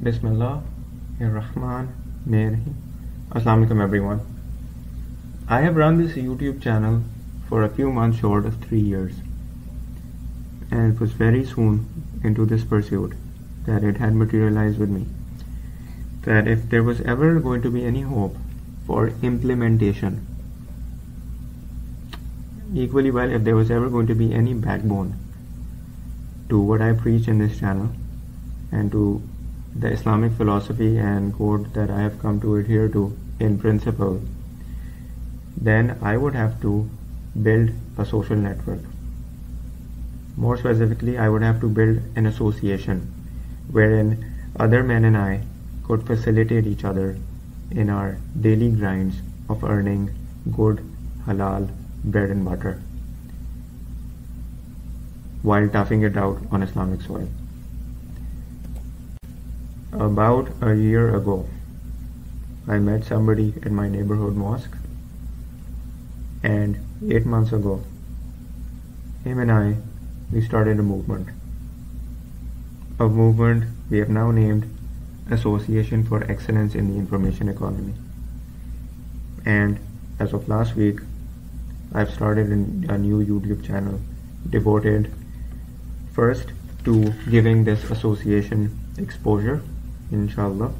Bismillah Rahman Rahim. Assalamu alaikum everyone. I have run this YouTube channel for a few months short of 3 years, and it was very soon into this pursuit that it had materialized with me that if there was ever going to be any hope for implementation, equally well if there was ever going to be any backbone to what I preach in this channel and to the Islamic philosophy and code that I have come to adhere to in principle, then I would have to build a social network. More specifically, I would have to build an association wherein other men and I could facilitate each other in our daily grinds of earning good halal bread and butter while toughing it out on Islamic soil. About a year ago, I met somebody at my neighborhood mosque, and 8 months ago, him and we started a movement we have now named Association for Excellence in the Information Economy. And as of last week, I've started a new YouTube channel devoted first to giving this association exposure, inshallah,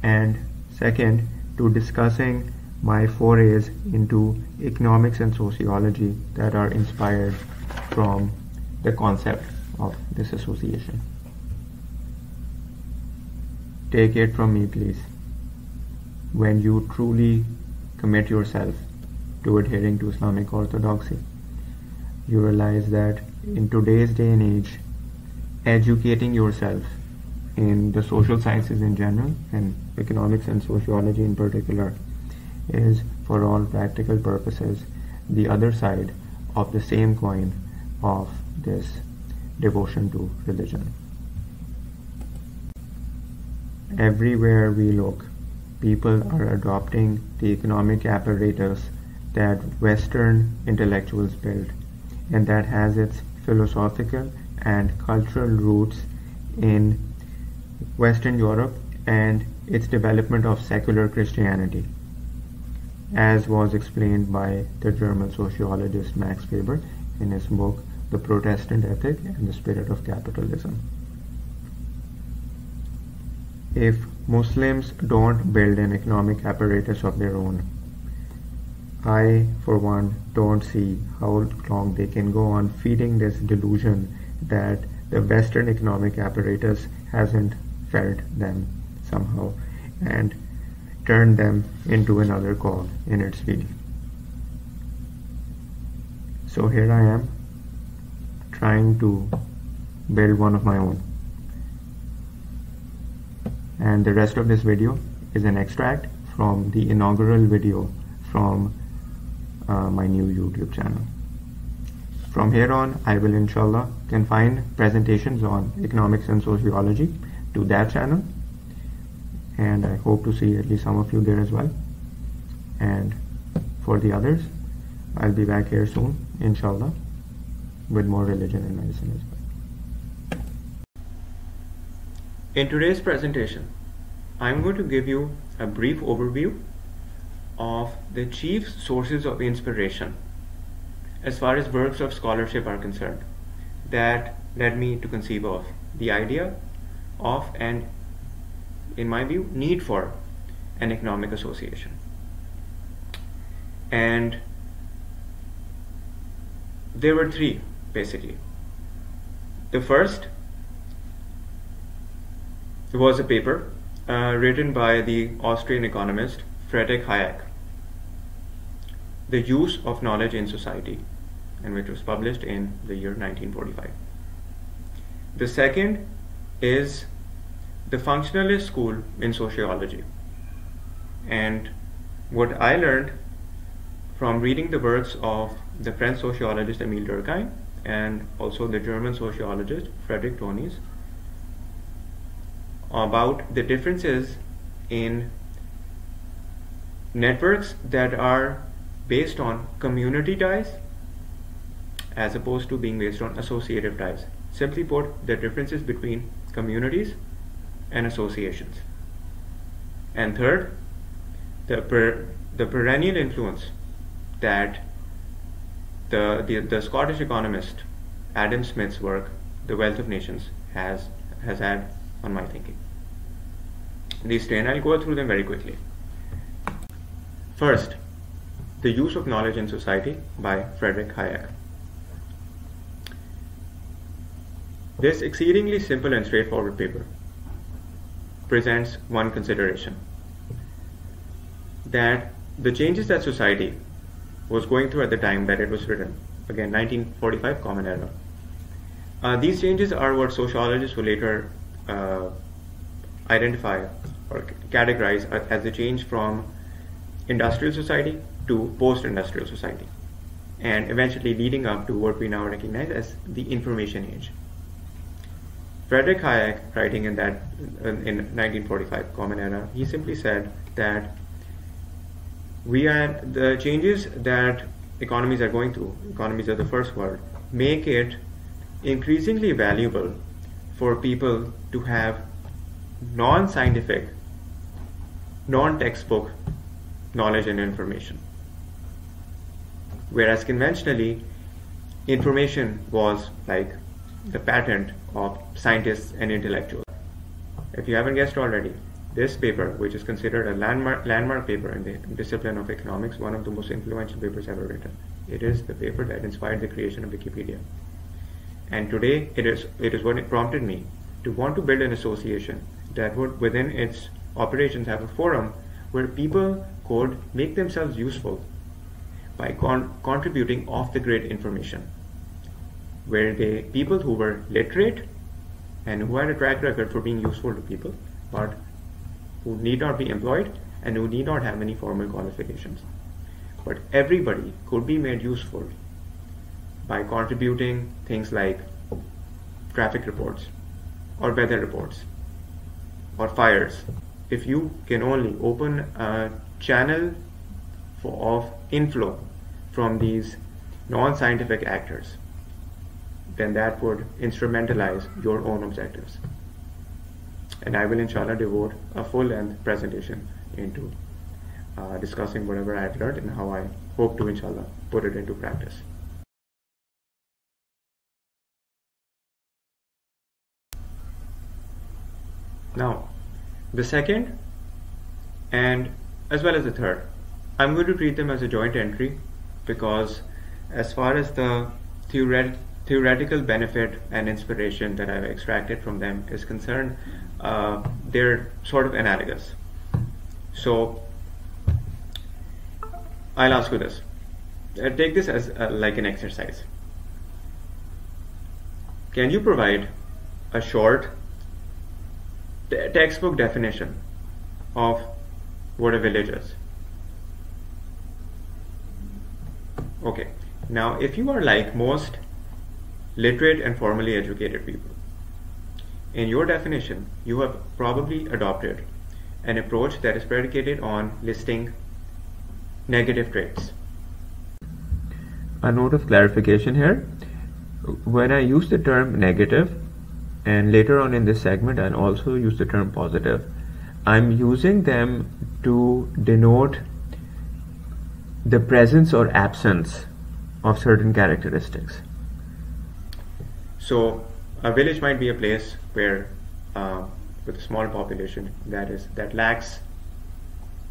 and second to discussing my forays into economics and sociology that are inspired from the concept of this association. Take it from me, please. When you truly commit yourself to adhering to Islamic orthodoxy, you realize that in today's day and age, educating yourself in the social sciences in general and economics and sociology in particular is, for all practical purposes, the other side of the same coin of this devotion to religion. Everywhere we look, people are adopting the economic apparatus that Western intellectuals built, and that has its philosophical and cultural roots in Western Europe and its development of secular Christianity, as was explained by the German sociologist Max Weber in his book The Protestant Ethic and the Spirit of Capitalism. If Muslims don't build an economic apparatus of their own, I, for one, don't see how long they can go on feeding this delusion that the Western economic apparatus hasn't felt them somehow and turned them into another cog in its wheel. So here I am, trying to build one of my own. And the rest of this video is an extract from the inaugural video from my new YouTube channel. From here on, I will inshallah confine presentations on economics and sociology to that channel, and I hope to see at least some of you there as well. And for the others, I'll be back here soon, inshallah, with more religion and medicine as well. In today's presentation, I'm going to give you a brief overview of the chief sources of inspiration as far as works of scholarship are concerned that led me to conceive of the idea of, and in my view, need for an economic association. And there were three, basically. The first was a paper written by the Austrian economist Friedrich Hayek, The Use of Knowledge in Society, and which was published in the year 1945. The second is the functionalist school in sociology. And what I learned from reading the works of the French sociologist Emile Durkheim and also the German sociologist Friedrich Tonnies about the differences in networks that are based on community ties as opposed to being based on associative ties. Simply put, the differences between communities and associations. And third, the perennial influence that the Scottish economist Adam Smith's work, The Wealth of Nations, has had on my thinking. These 10, I'll go through them very quickly. First, The Use of Knowledge in Society by Friedrich Hayek. This exceedingly simple and straightforward paper presents one consideration, that the changes that society was going through at the time that it was written, again 1945 Common Era, these changes are what sociologists will later identify or categorize as the change from industrial society to post-industrial society, and eventually leading up to what we now recognize as the information age. Friedrich Hayek, writing in 1945 Common Era, he simply said that the changes that economies are going through, economies of the first world, make it increasingly valuable for people to have non-scientific, non-textbook knowledge and information. Whereas conventionally, information was like the patent of scientists and intellectuals. If you haven't guessed already, this paper, which is considered a landmark paper in the discipline of economics, one of the most influential papers ever written, it is the paper that inspired the creation of Wikipedia. And today, it is what it prompted me to want to build an association that would, within its operations, have a forum where people could make themselves useful by contributing off-the-grid information, where people who were literate and who had a track record for being useful to people, but who need not be employed and who need not have any formal qualifications. But everybody could be made useful by contributing things like traffic reports or weather reports or fires. If you can only open a channel of inflow from these non-scientific actors, then that would instrumentalize your own objectives. And I will inshallah devote a full-length presentation into discussing whatever I have learned and how I hope to inshallah put it into practice. Now, the second and as well as the third, I'm going to treat them as a joint entry, because as far as the theoretical benefit and inspiration that I've extracted from them is concerned, they're sort of analogous. So I'll ask you this. Take this as like an exercise. Can you provide a short textbook definition of what a village is? Okay. Now, if you are like most literate and formally educated people, in your definition, you have probably adopted an approach that is predicated on listing negative traits. A note of clarification here. When I use the term negative, and later on in this segment I'll also use the term positive, I'm using them to denote the presence or absence of certain characteristics. So a village might be a place where with a small population that lacks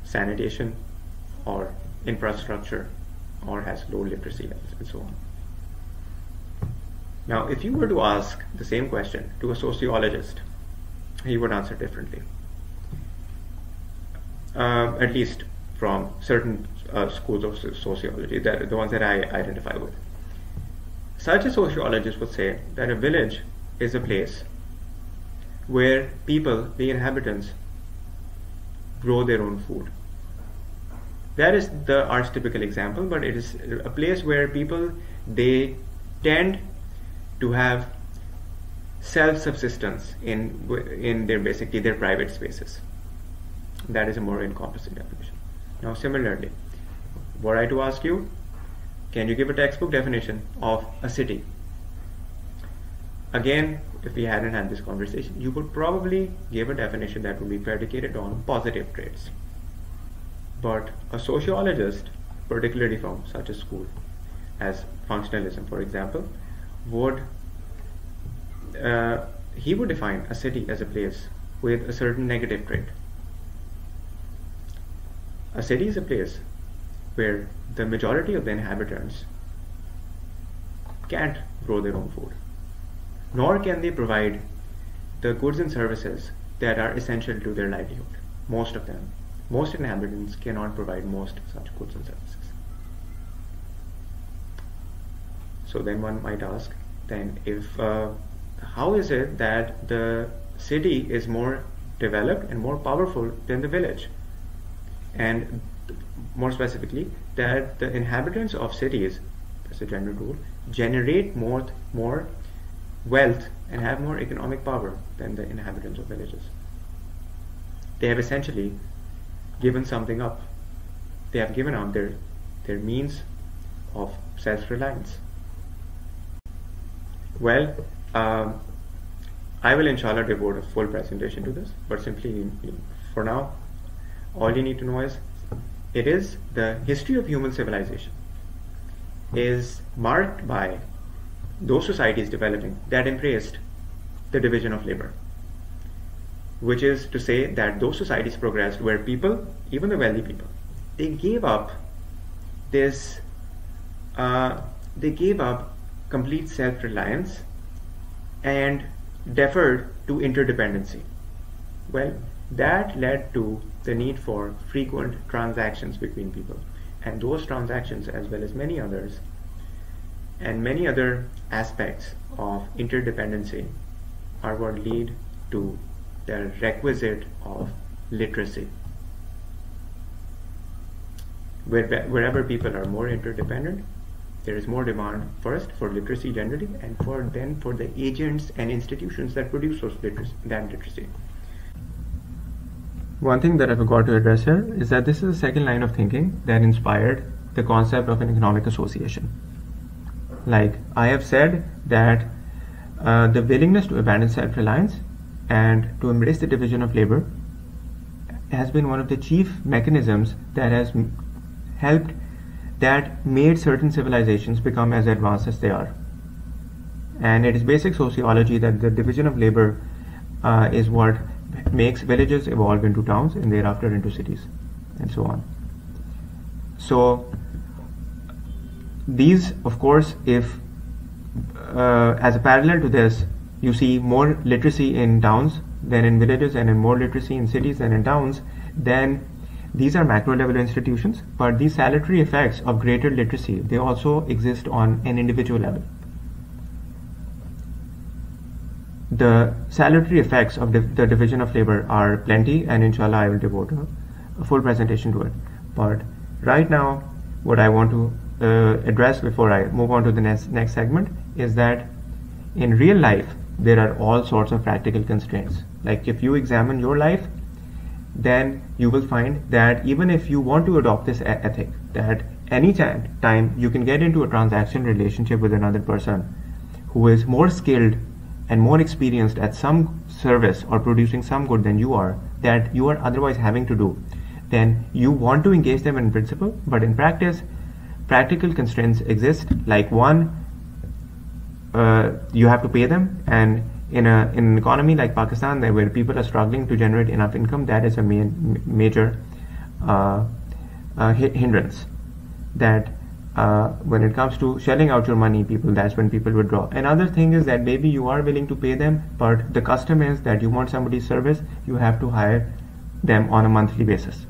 sanitation or infrastructure or has low literacy levels and so on. Now, if you were to ask the same question to a sociologist, he would answer differently. At least from certain schools of sociology, the ones that I identify with. Such a sociologist would say that a village is a place where people, the inhabitants, grow their own food. That is the archetypical example, but it is a place where people, they tend to have self-subsistence in their basically their private spaces. That is a more encompassing definition. Now, similarly, were I to ask you, can you give a textbook definition of a city? Again, if we hadn't had this conversation, you would probably give a definition that would be predicated on positive traits. But a sociologist, particularly from such a school as functionalism, for example, would he would define a city as a place with a certain negative trait. A city is a place where the majority of the inhabitants can't grow their own food, nor can they provide the goods and services that are essential to their livelihood. Most inhabitants cannot provide most such goods and services. So then one might ask, then if how is it that the city is more developed and more powerful than the village? And more specifically, that the inhabitants of cities, as a general rule, generate more wealth and have more economic power than the inhabitants of villages. They have essentially given something up. They have given up their means of self-reliance. Well, I will inshallah devote a full presentation to this, but simply for now, all you need to know is the history of human civilization is marked by those societies developing that embraced the division of labor, which is to say that those societies progressed where people, even the wealthy people, they gave up complete self-reliance and deferred to interdependency. Well, that led to the need for frequent transactions between people, and those transactions, as well as many others and many other aspects of interdependency, are what lead to the requisite of literacy. Wherever people are more interdependent, there is more demand first for literacy generally, and then for the agents and institutions that produce that literacy. One thing that I forgot to address here is that this is the second line of thinking that inspired the concept of an economic association. Like I have said that the willingness to abandon self-reliance and to embrace the division of labor has been one of the chief mechanisms that has made certain civilizations become as advanced as they are. And it is basic sociology that the division of labor is what makes villages evolve into towns and thereafter into cities, and so on. So these, of course, if as a parallel to this, you see more literacy in towns than in villages, and in more literacy in cities than in towns, then these are macro level institutions, but these salutary effects of greater literacy, they also exist on an individual level. The salutary effects of the division of labor are plenty, and inshallah I will devote a full presentation to it. But right now, what I want to address before I move on to the next segment is that in real life, there are all sorts of practical constraints. Like if you examine your life, then you will find that even if you want to adopt this ethic, that any time you can get into a transaction relationship with another person who is more skilled and more experienced at some service or producing some good than you are, that you are otherwise having to do, then you want to engage them in principle, but in practice, practical constraints exist. Like one, you have to pay them, and in an economy like Pakistan, where people are struggling to generate enough income, that is a major hindrance. That when it comes to shelling out your money, that's when people withdraw. Another thing is that maybe you are willing to pay them, but the custom is that you want somebody's service, you have to hire them on a monthly basis.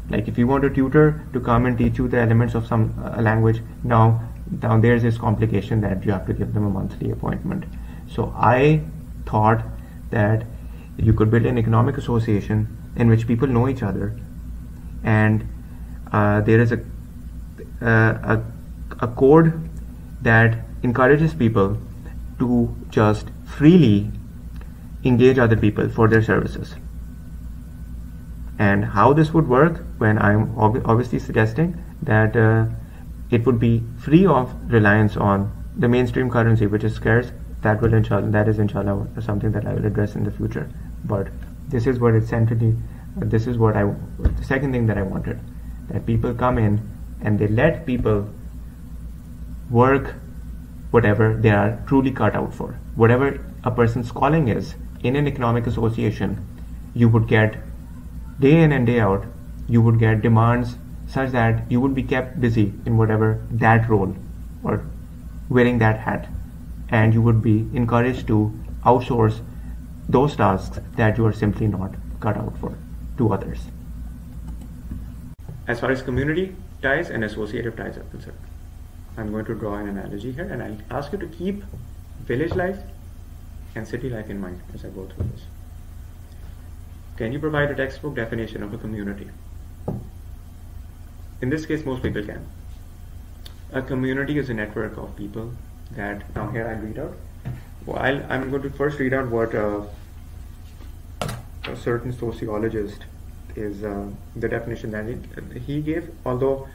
Like if you want a tutor to come and teach you the elements of some language, now there's this complication that you have to give them a monthly appointment. So I thought that you could build an economic association in which people know each other, and there is a code that encourages people to just freely engage other people for their services. And how this would work, when I'm obviously suggesting that it would be free of reliance on the mainstream currency, which is scarce that is inshallah something that I will address in the future. But this is what essentially, the second thing that I wanted, that people come in and they let people work whatever they are truly cut out for. Whatever a person's calling is, in an economic association, you would get day in and day out, you would get demands such that you would be kept busy in whatever that role or wearing that hat, and you would be encouraged to outsource those tasks that you are simply not cut out for to others. As far as community ties and associative ties are concerned, I'm going to draw an analogy here, and I'll ask you to keep village life and city life in mind as I go through this. Can you provide a textbook definition of a community? In this case, most people can. A community is a network of people that, now here I'll read out. Well, I'm going to first read out what a certain sociologist is, the definition that he gave, although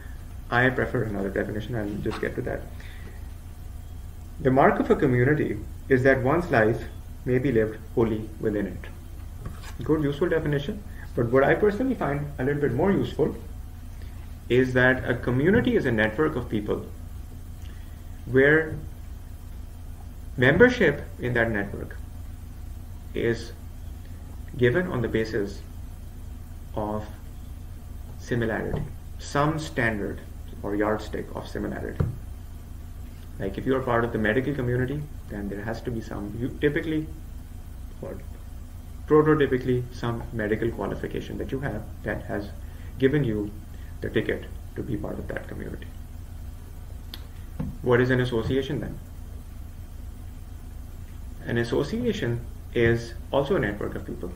I prefer another definition. I'll just get to that. The mark of a community is that one's life may be lived wholly within it. Good, useful definition. But what I personally find a little bit more useful is that a community is a network of people where membership in that network is given on the basis of similarity, some standard or yardstick of similarity. Like if you are part of the medical community, then there has to be some, typically or prototypically, some medical qualification that you have that has given you the ticket to be part of that community. What is an association then? An association is also a network of people,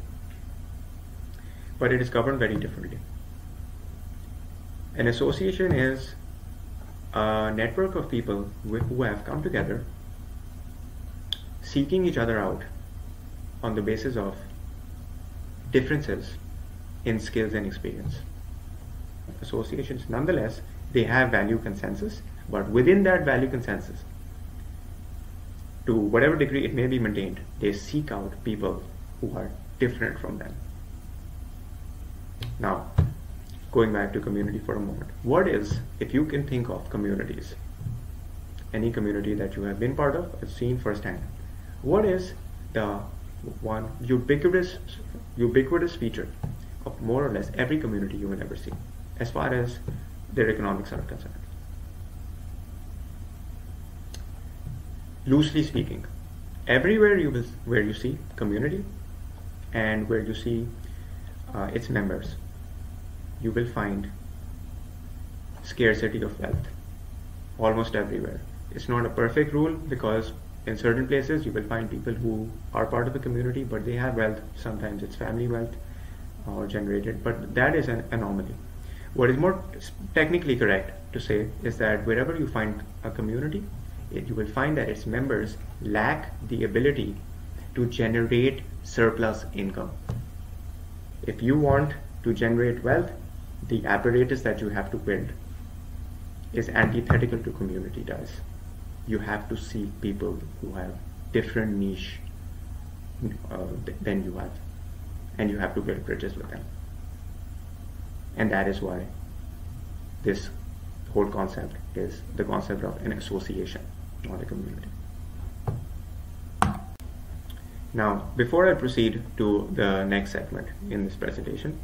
but it is governed very differently. An association is a network of people who have come together seeking each other out on the basis of differences in skills and experience. Associations, nonetheless, they have value consensus, but within that value consensus, to whatever degree it may be maintained, they seek out people who are different from them. Now, going back to community for a moment, what is, if you can think of communities, any community that you have been part of or seen firsthand, what is the one ubiquitous feature of more or less every community you will ever see, as far as their economics are concerned? Loosely speaking, everywhere where you see community and where you see its members, you will find scarcity of wealth almost everywhere. It's not a perfect rule, because in certain places you will find people who are part of a community but they have wealth. Sometimes it's family wealth or generated, but that is an anomaly. What is more technically correct to say is that wherever you find a community, you will find that its members lack the ability to generate surplus income. If you want to generate wealth, the apparatus that you have to build is antithetical to community ties. You have to seek people who have different niche than you have, and you have to build bridges with them. And that is why this whole concept is the concept of an association, not a community. Now, before I proceed to the next segment in this presentation,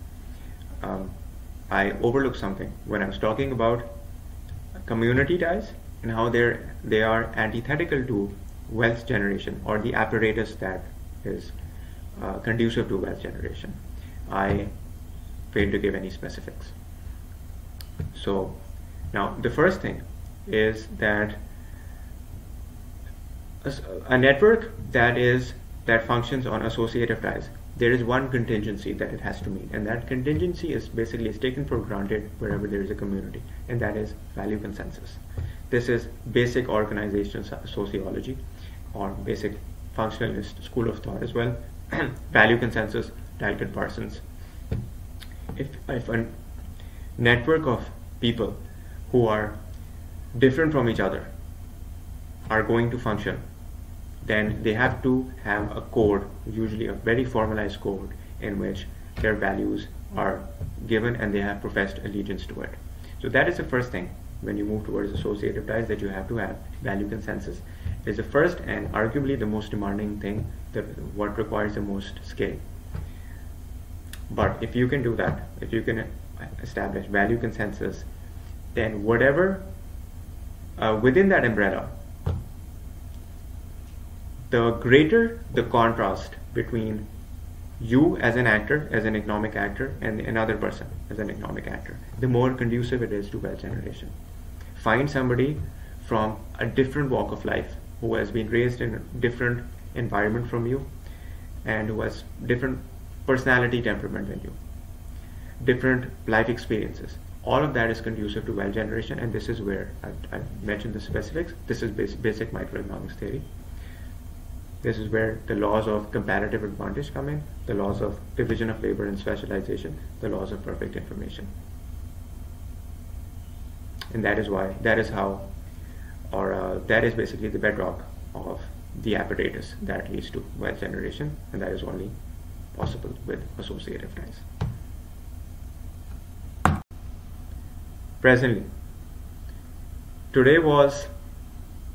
I overlooked something when I was talking about community ties and how they are antithetical to wealth generation, or the apparatus that is conducive to wealth generation. I failed to give any specifics. So now the first thing is that a network that functions on associative ties, there is one contingency that it has to meet, and that contingency is taken for granted wherever there is a community, and that is value consensus. This is basic organization sociology, or basic functionalist school of thought as well. Value consensus, Dalton Parsons. If a network of people who are different from each other are going to function then they have to have a code, usually a very formalized code, in which their values are given and they have professed allegiance to it. So that is the first thing when you move towards associative ties, that you have to have value consensus. Is the first and arguably the most demanding thing, that what requires the most skill. But if you can do that, if you can establish value consensus, then whatever within that umbrella, the greater the contrast between you as an actor, as an economic actor, and another person as an economic actor, the more conducive it is to wealth generation. Find somebody from a different walk of life, who has been raised in a different environment from you, and who has different personality temperament than you, different life experiences. All of that is conducive to wealth generation, and this is where I mentioned the specifics. This is basic microeconomics theory. This is where the laws of comparative advantage come in, the laws of division of labor and specialization, the laws of perfect information. And that is why, that is how, or that is basically the bedrock of the apparatus that leads to wealth generation, and that is only possible with associative ties. Presently, today was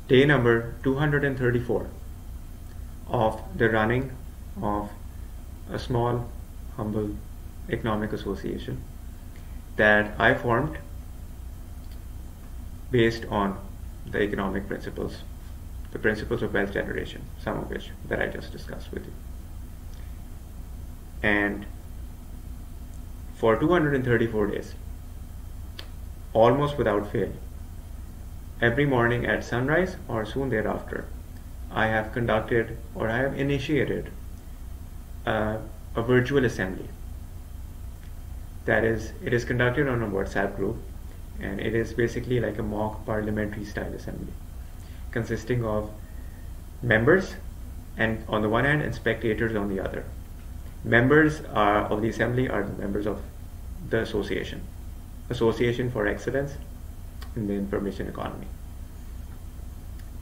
day number 234 of the running of a small, humble economic association that I formed based on the economic principles, the principles of wealth generation, some of which that I just discussed with you. And for 234 days, almost without fail, every morning at sunrise or soon thereafter, I have conducted, or I have initiated a virtual assembly. That is, it is conducted on a WhatsApp group, and it is basically like a mock parliamentary style assembly, consisting of members and on the one hand and spectators on the other. Members of the assembly are the members of the association for excellence in the information economy,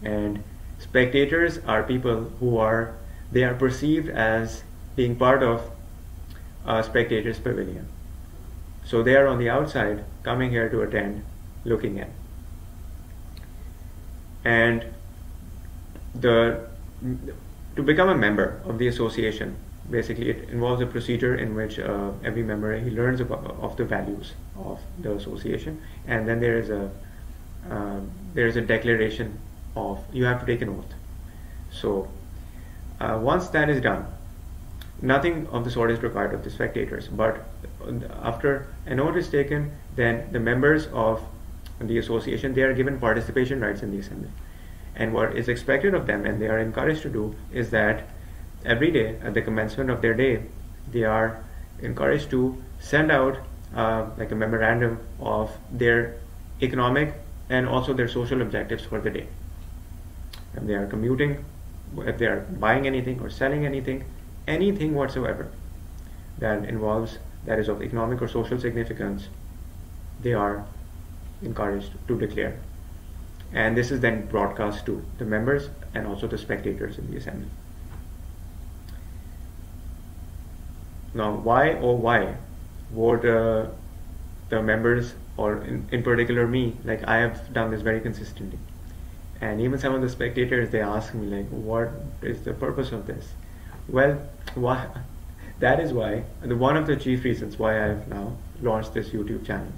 and spectators are people who are perceived as being part of a spectators pavilion. So they are on the outside, coming here to attend, looking in. And to become a member of the association, basically it involves a procedure in which every member, he learns of the values of the association, and then there is a declaration of, you have to take an oath. So once that is done, nothing of the sort is required of the spectators, but after an oath is taken, then the members of the association, they are given participation rights in the assembly. And what is expected of them, and they are encouraged to do, is that every day at the commencement of their day, they are encouraged to send out like a memorandum of their economic and also their social objectives for the day. If they are commuting, if they are buying anything or selling anything whatsoever that involves, that is of economic or social significance, they are encouraged to declare. And this is then broadcast to the members and also the spectators in the assembly. Now, why would the members, or in particular me, like I have done this very consistently, and even some of the spectators, they ask me like, what is the purpose of this? Well, why? That is why, one of the chief reasons why I have now launched this YouTube channel,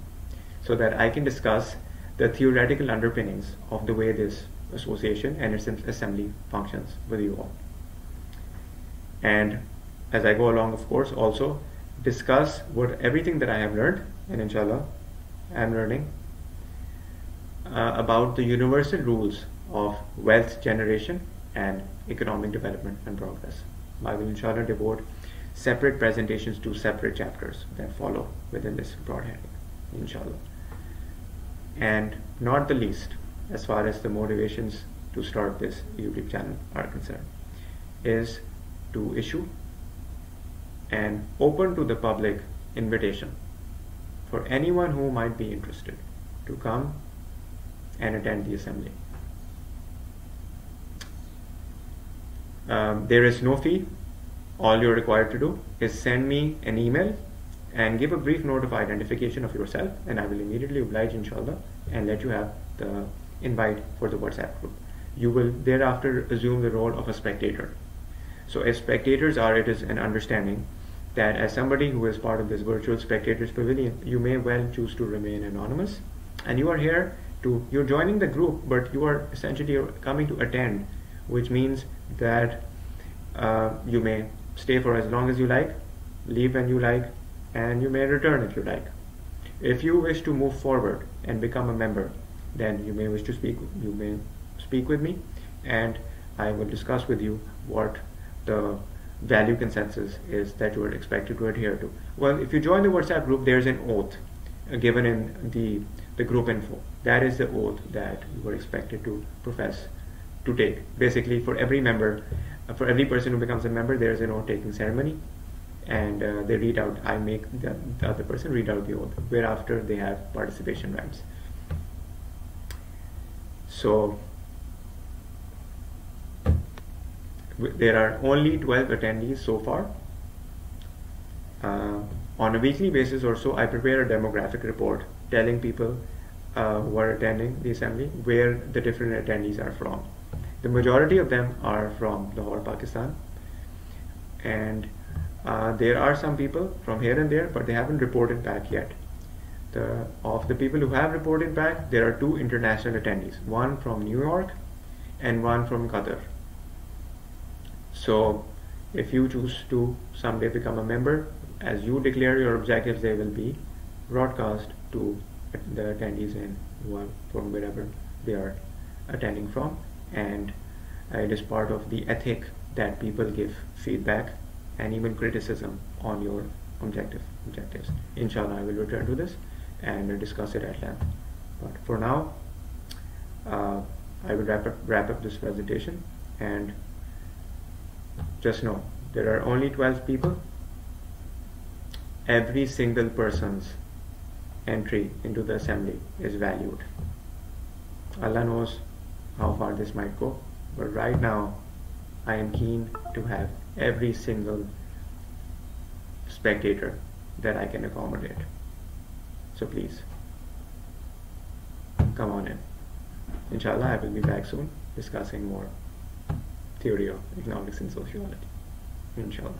so that I can discuss the theoretical underpinnings of the way this association and its assembly functions with you all. And as I go along, of course, also discuss everything that I have learned, and inshallah I am learning about the universal rules of wealth generation and economic development and progress. I will inshallah devote separate presentations to separate chapters that follow within this broad heading, inshallah. And not the least, as far as the motivations to start this YouTube channel are concerned, is to issue an open to the public invitation for anyone who might be interested to come and attend the assembly. There is no fee. All you're required to do is send me an email and give a brief note of identification of yourself, and I will immediately oblige, inshallah, and let you have the invite for the WhatsApp group. You will thereafter assume the role of a spectator. So as spectators are, it is an understanding that as somebody who is part of this virtual spectators pavilion, you may well choose to remain anonymous, and you are here to, you're joining the group, but you are essentially coming to attend, which means that you may stay for as long as you like, leave when you like, and you may return if you like. If you wish to move forward and become a member, then you may wish to speak with me, and I will discuss with you what the value consensus is that you are expected to adhere to. Well, if you join the WhatsApp group, there's an oath given in the group info. That is the oath that you are expected to profess to take. Basically, for every member, for every person who becomes a member, there's an oath taking ceremony, and they read out, I make the other person read out the oath, whereafter they have participation rights. So there are only 12 attendees so far. On a weekly basis or so, I prepare a demographic report telling people who are attending the assembly where the different attendees are from. The majority of them are from Lahore, Pakistan, and there are some people from here and there, but they haven't reported back yet. Of the people who have reported back, there are 2 international attendees, one from New York and one from Qatar. So if you choose to someday become a member, as you declare your objectives, they will be broadcast to the attendees from wherever they are attending from, and it is part of the ethic that people give feedback and even criticism on your objectives. Inshallah, I will return to this and discuss it at length. But for now, I will wrap up this presentation, and just know there are only 12 people. Every single person's entry into the assembly is valued. Allah knows how far this might go, but right now I am keen to have every single spectator that I can accommodate. So please, come on in. Inshallah, I will be back soon discussing more theory of economics and sociology. Inshallah.